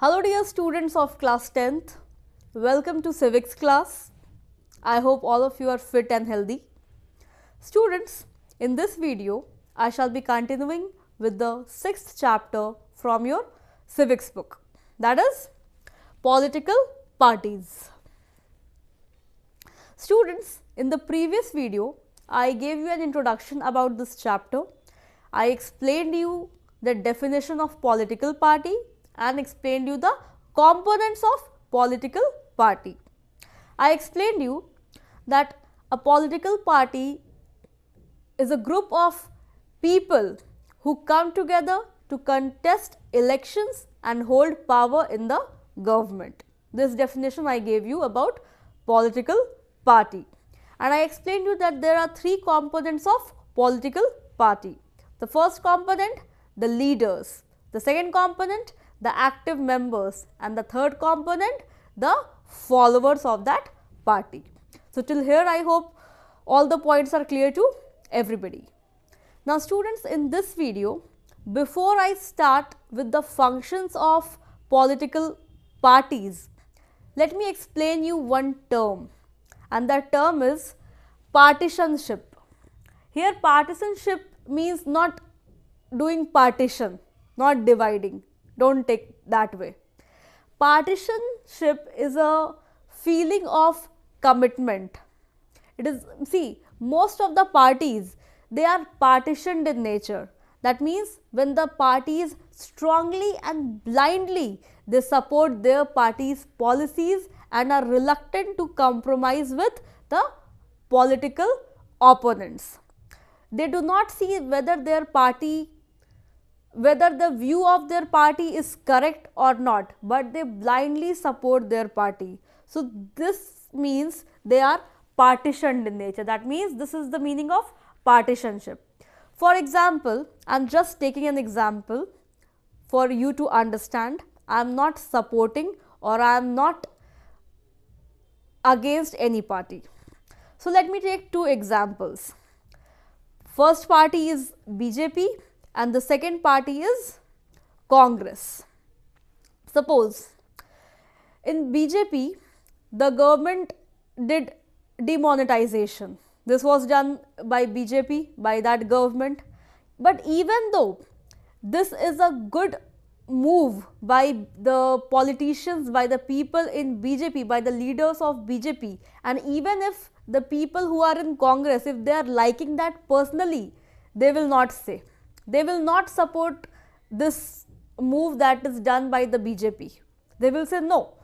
Hello dear students of class 10th, welcome to civics class. I hope all of you are fit and healthy. Students, in this video I shall be continuing with the 6th chapter from your civics book, that is political parties. Students, in the previous video I gave you an introduction about this chapter. I explained you the definition of political party and explained you the components of political party. I explained you that a political party is a group of people who come together to contest elections and hold power in the government. This definition I gave you about political party, and I explained you that there are three components of political party. The first component, the leaders; the second component, the active members; and the third component, the followers of that party. So, till here I hope all the points are clear to everybody. Now students, in this video, before I start with the functions of political parties, let me explain you one term, and that term is partisanship. Here partisanship means not doing partition, not dividing. Don't take that way. Partisanship is a feeling of commitment. It is, see, most of the parties, they are partitioned in nature. That means when the parties strongly and blindly they support their party's policies and are reluctant to compromise with the political opponents. They do not see whether the view of their party is correct or not, but they blindly support their party. So this means they are partitioned in nature. That means this is the meaning of partisanship. For example, I am just taking an example for you to understand. I am not supporting or I am not against any party. So let me take two examples. First party is BJP and the second party is Congress. Suppose in BJP the government did demonetization. This was done by BJP, by that government. But even though this is a good move by the politicians, by the people in BJP, by the leaders of BJP, and even if the people who are in Congress, if they are liking that personally, they will not say. They will not support this move that is done by the BJP. They will say no.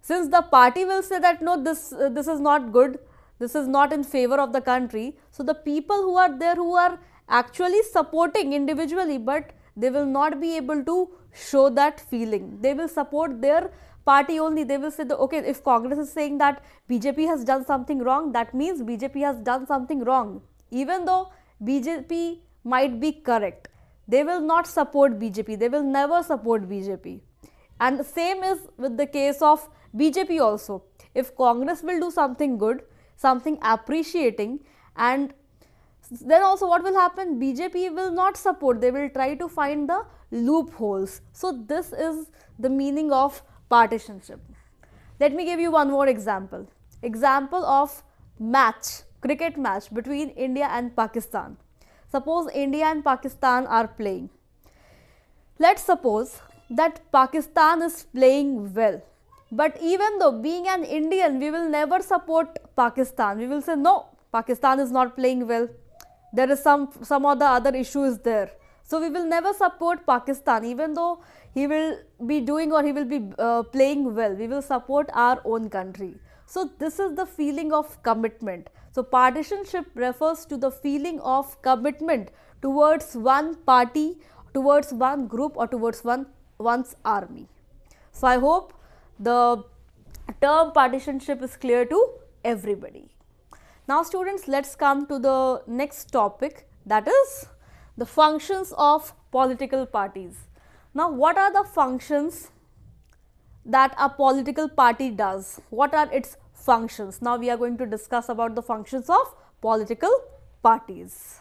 Since the party will say that no, this is not good, this is not in favor of the country. So the people who are there, who are actually supporting individually, but they will not be able to show that feeling. They will support their party only. They will say that, okay, if Congress is saying that BJP has done something wrong, that means BJP has done something wrong. Even though BJP might be correct, they will not support BJP. They will never support BJP. And the same is with the case of BJP also. If Congress will do something good, something appreciating, and then also what will happen? BJP will not support. They will try to find the loopholes. So this is the meaning of partisanship. Let me give you one more example. Example of cricket match between India and Pakistan. Suppose India and Pakistan are playing. Let's suppose that Pakistan is playing well. But even though, being an Indian, we will never support Pakistan. We will say no, Pakistan is not playing well. There is some or the other issue is there. So we will never support Pakistan, even though he will be doing or he will be playing well. We will support our own country. So this is the feeling of commitment. So partisanship refers to the feeling of commitment towards one party, towards one group, or towards one's army. So I hope the term partisanship is clear to everybody. Now students, let's come to the next topic, that is the functions of political parties. Now what are the functions that a political party does? What are its functions? Now we are going to discuss about the functions of political parties.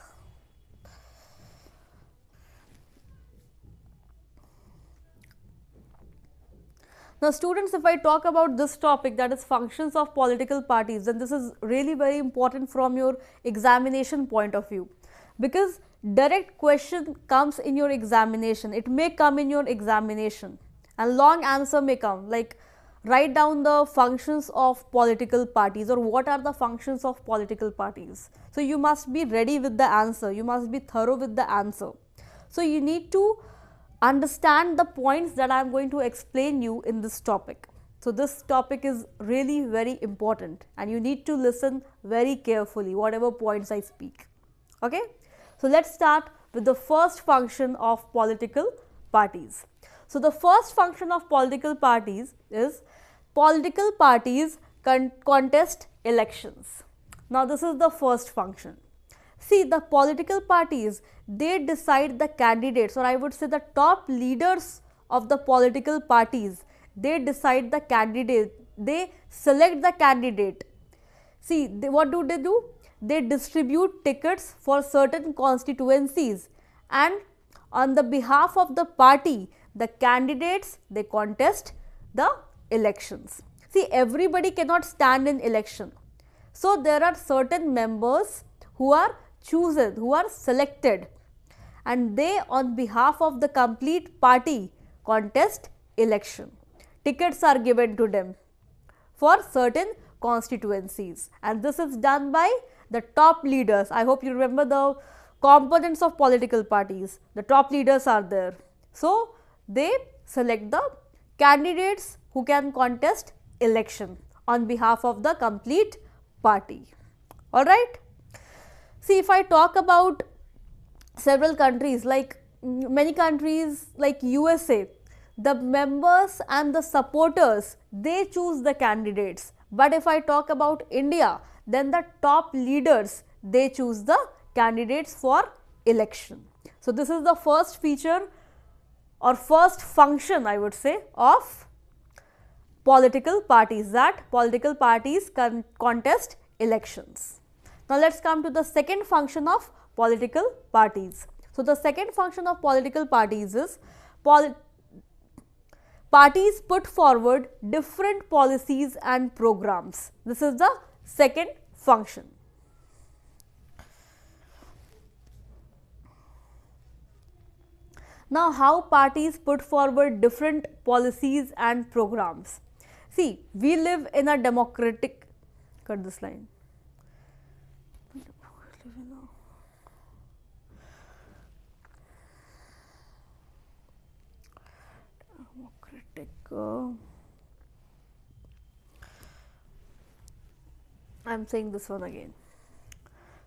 Now students, if I talk about this topic, that is functions of political parties, then this is really very important from your examination point of view, because direct question comes in your examination, it may come in your examination, and long answer may come, like write down the functions of political parties or what are the functions of political parties. So you must be ready with the answer, you must be thorough with the answer. So you need to understand the points that I am going to explain you in this topic. So this topic is really very important and you need to listen very carefully whatever points I speak. Okay? So let's start with the first function of political parties. So the first function of political parties is political parties contest elections. Now this is the first function. See, the political parties, they decide the candidates, or I would say the top leaders of the political parties, they decide the candidate, they select the candidate. See, what do? They distribute tickets for certain constituencies, and on the behalf of the party, the candidates, they contest the elections. See, everybody cannot stand in election. So there are certain members who are chosen, who are selected, and they on behalf of the complete party contest election. Tickets are given to them for certain constituencies, and this is done by the top leaders. I hope you remember the components of political parties. The top leaders are there. So they select the candidates who can contest election on behalf of the complete party. All right. See, if I talk about several countries, like many countries like USA, the members and the supporters, they choose the candidates. But if I talk about India, then the top leaders, they choose the candidates for election. So this is the first feature or first function, I would say, of political parties, that political parties contest elections. Now let's come to the second function of political parties. So the second function of political parties is parties put forward different policies and programs. This is the second function. Now how parties put forward different policies and programs? See, we live in a democratic, cut this line. I am saying this one again.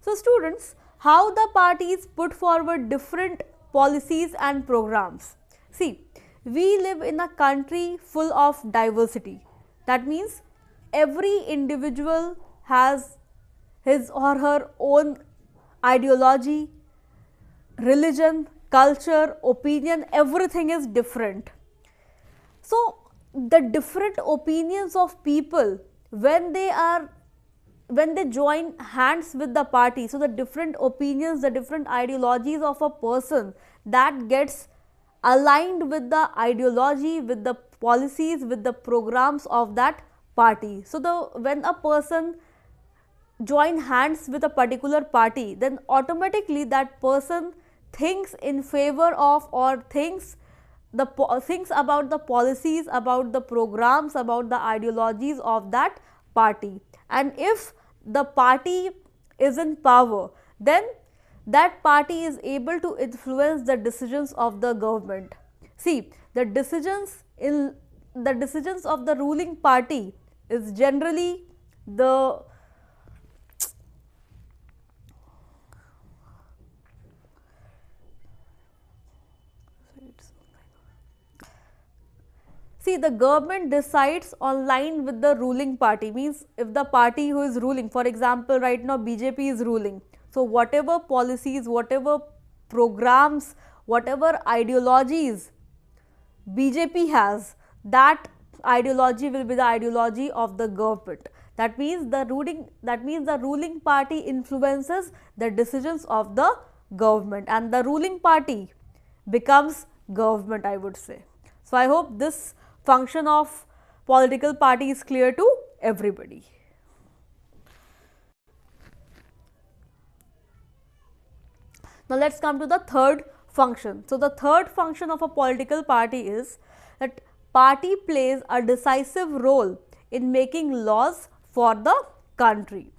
So students, how the parties put forward different policies and programs. See, we live in a country full of diversity. That means every individual has his or her own ideology, religion, culture, opinion, everything is different. So the different opinions of people, when they join hands with the party, so the different opinions, the different ideologies of a person, that gets aligned with the ideology, with the policies, with the programs of that party. So when a person join hands with a particular party, then automatically that person thinks in favor of or thinks about the policies, about the programs, about the ideologies of that party. And if the party is in power, then that party is able to influence the decisions of the government. See, the decisions of the ruling party is generally the See, the government decides on line with the ruling party, means if the party who is ruling, for example, right now BJP is ruling. So whatever policies, whatever programs, whatever ideologies BJP has, that ideology will be the ideology of the government. That means the ruling party influences the decisions of the government, and the ruling party becomes government, I would say. So I hope this function of political party is clear to everybody. Now let's come to the third function. So the third function of a political party is that party plays a decisive role in making laws for the country.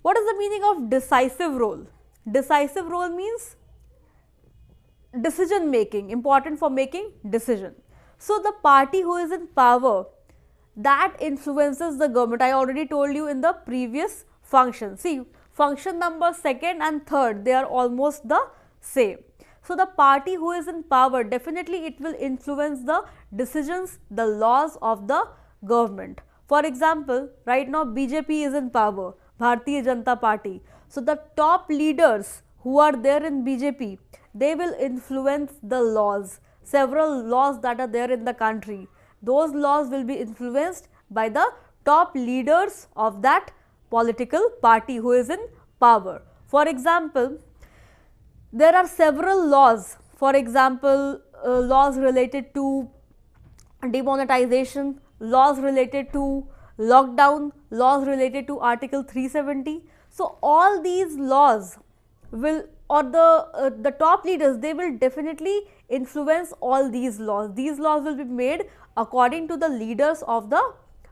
What is the meaning of decisive role? Decisive role means decision making, important for making decision. So the party who is in power, that influences the government. I already told you in the previous function. See, function number second and third, they are almost the same. So the party who is in power, definitely it will influence the decisions, the laws of the government. For example, right now BJP is in power, Bharatiya Janata Party. So the top leaders who are there in BJP, they will influence the laws, several laws that are there in the country. Those laws will be influenced by the top leaders of that political party who is in power. For example, there are several laws, for example, laws related to demonetization, laws related to lockdown, laws related to Article 370. So all these laws will, or the top leaders, they will definitely influence all these laws. These laws will be made according to the leaders of the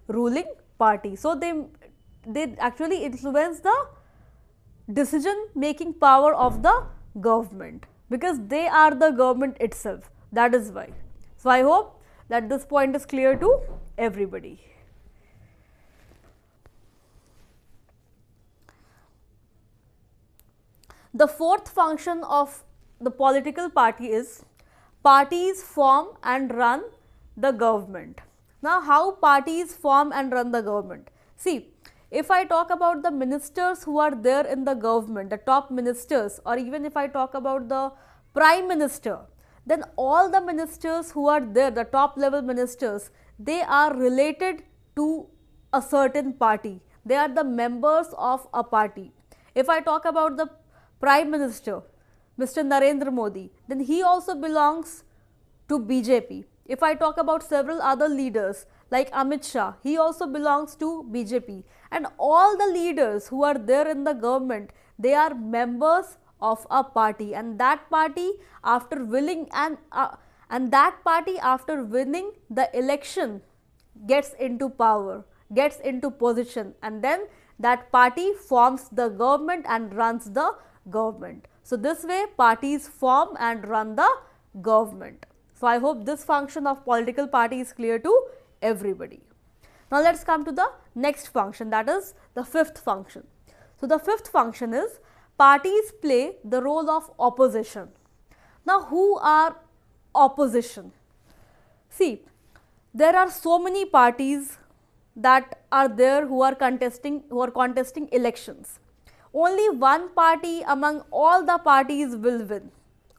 ruling party. So they actually influence the decision making power of the government, because they are the government itself. That is why. So I hope that this point is clear to everybody. The fourth function of the political party is parties form and run the government. Now, how parties form and run the government? See, if I talk about the ministers who are there in the government, the top ministers, or even if I talk about the prime minister, then all the ministers who are there, the top level ministers, they are related to a certain party. They are the members of a party. If I talk about the Prime Minister, Mr. Narendra Modi, then he also belongs to BJP. If I talk about several other leaders like Amit Shah, he also belongs to BJP. And all the leaders who are there in the government, they are members of a party, and that party after winning the election gets into power, gets into position, and then that party forms the government and runs the government. So this way parties form and run the government. So I hope this function of political party is clear to everybody. Now let's come to the next function, that is the fifth function. So the fifth function is parties play the role of opposition. Now who are opposition? See, there are so many parties that are there who are contesting elections. Only one party among all the parties will win.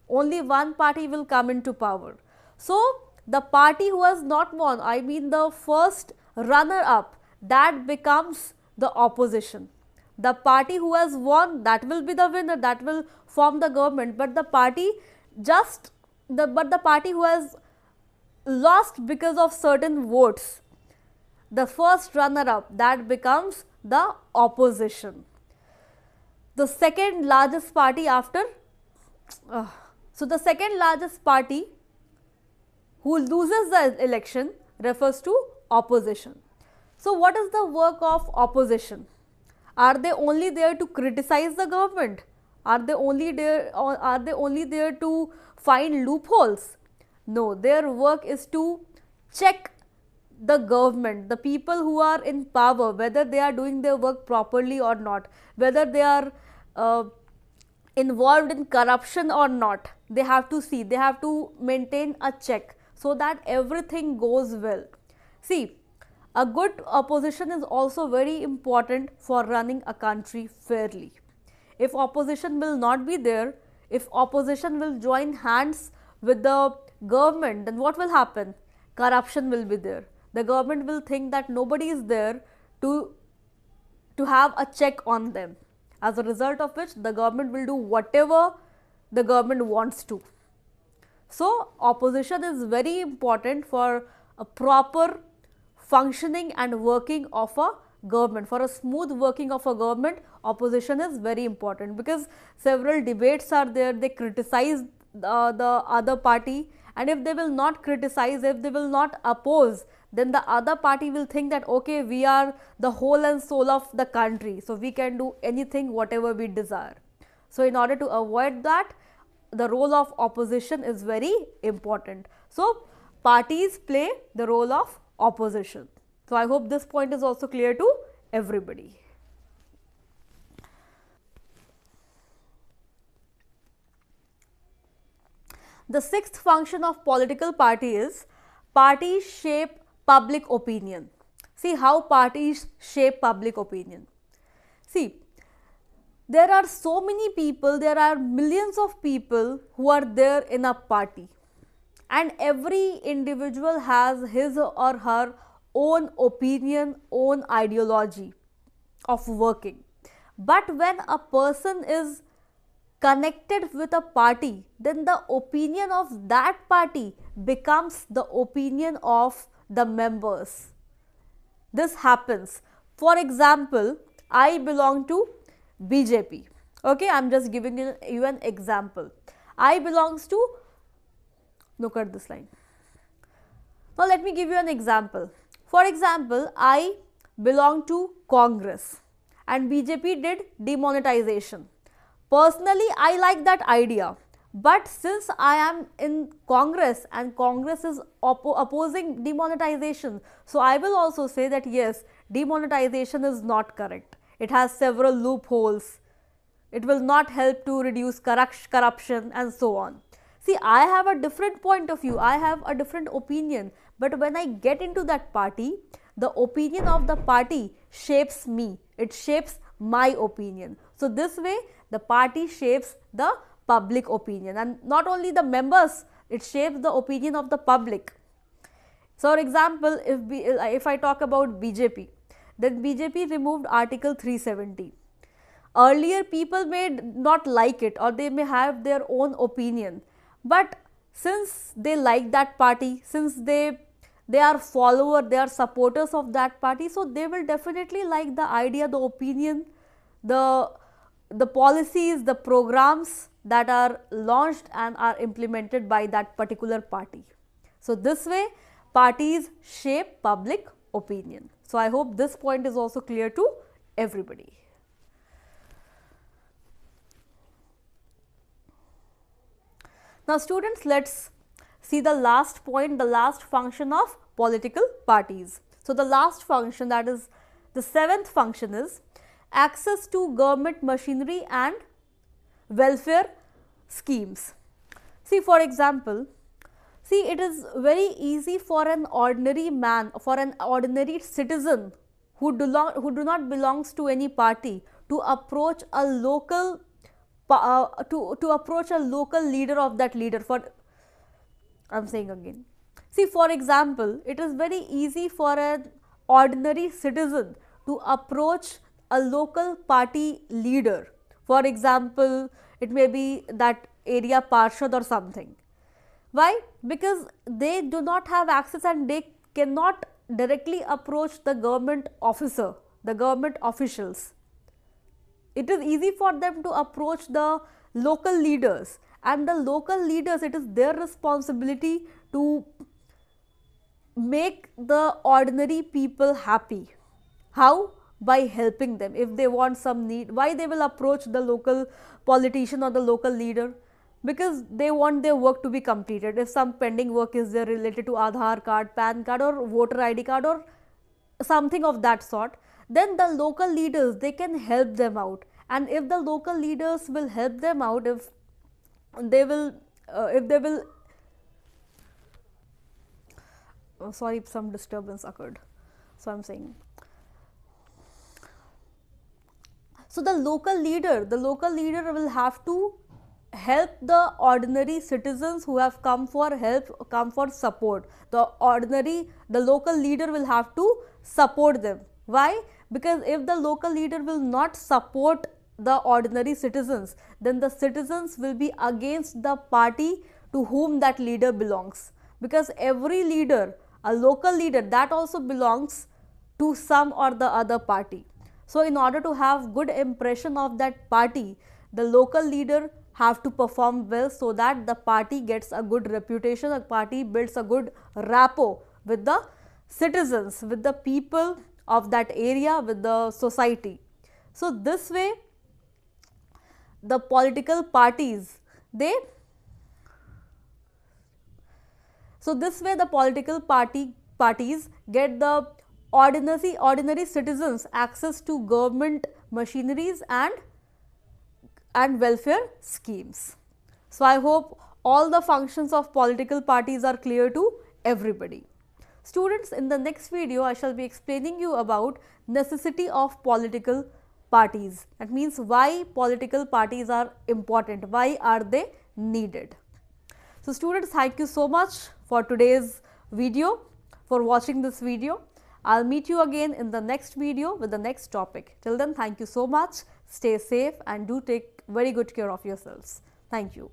Only one party will come into power. So the party who has not won, I mean the first runner up, that becomes the opposition. The party who has won, that will be the winner, that will form the government. But the party who has lost because of certain votes, the first runner up, that becomes the opposition. The second largest party after, so the second largest party who loses the election refers to opposition. So what is the work of opposition? Are they only there to criticize the government? Are they only there to find loopholes? No, their work is to check the government, the people who are in power, whether they are doing their work properly or not, whether they are involved in corruption or not. They have to see, they have to maintain a check so that everything goes well. See, a good opposition is also very important for running a country fairly. If opposition will not be there, if opposition will join hands with the government, then what will happen? Corruption will be there. The government will think that nobody is there to have a check on them. As a result of which, the government will do whatever the government wants to. So opposition is very important for a proper functioning and working of a government. For a smooth working of a government, opposition is very important, because several debates are there, they criticize the other party, and if they will not criticize, if they will not oppose, then the other party will think that okay, we are the whole and soul of the country, so we can do anything whatever we desire. So in order to avoid that, the role of opposition is very important. So parties play the role of opposition. So I hope this point is also clear to everybody. The sixth function of political party is parties shape public opinion. See how parties shape public opinion. See, there are so many people, there are millions of people who are there in a party, and every individual has his or her own opinion, own ideology of working. But when a person is connected with a party, then the opinion of that party becomes the opinion of the members. This happens. For example, I belong to BJP. Okay, I am just giving you an example. I belongs to, look at this line. Now let me give you an example. For example, I belong to Congress and BJP did demonetization. Personally, I like that idea, but since I am in Congress and Congress is opposing demonetization, so I will also say that yes, demonetization is not correct. It has several loopholes. It will not help to reduce corruption and so on. See, I have a different point of view, I have a different opinion, but when I get into that party, the opinion of the party shapes me, it shapes my opinion. So this way, the party shapes the public opinion, and not only the members, it shapes the opinion of the public. So for example, if I talk about BJP, then BJP removed Article 370. Earlier people may not like it or they may have their own opinion, but since they like that party, since they are followers, they are supporters of that party, so they will definitely like the idea, the opinion, the policies, the programs that are launched and are implemented by that particular party. So this way, parties shape public opinion. So I hope this point is also clear to everybody. Now students, let's see the last point, the last function of political parties. So the last function, that is the seventh function, is access to government machinery and welfare schemes. See, for example, see, it is very easy for an ordinary man, for an ordinary citizen who do not belongs to any party to approach a local to approach a local leader of that leader. I'm saying again, see, for example, it is very easy for an ordinary citizen to approach a local party leader. For example, it may be that area parshad or something. Why? Because they do not have access and they cannot directly approach the government officer, the government officials. It is easy for them to approach the local leaders, and the local leaders, it is their responsibility to make the ordinary people happy. How? By helping them. If they want some need, why they will approach the local politician or the local leader? Because they want their work to be completed. If some pending work is there related to Aadhaar card, PAN card or voter ID card or something of that sort, then the local leaders, they can help them out. And if the local leaders will help them out, if they will sorry, some disturbance occurred, so I'm saying, so the local leader will have to help the ordinary citizens who have come for help, come for support. The local leader will have to support them. Why? Because if the local leader will not support the ordinary citizens, then the citizens will be against the party to whom that leader belongs. Because every leader, a local leader, that also belongs to some or the other party. So in order to have good impression of that party, the local leader have to perform well, so that the party gets a good reputation, the party builds a good rapport with the citizens, with the people of that area, with the society. So this way the political parties, parties get the ordinary citizens access to government machineries and welfare schemes. So I hope all the functions of political parties are clear to everybody. Students, in the next video I shall be explaining you about necessity of political parties. That means why political parties are important, why are they needed. So students, thank you so much for today's video, for watching this video. I'll meet you again in the next video with the next topic. Till then, thank you so much. Stay safe and do take very good care of yourselves. Thank you.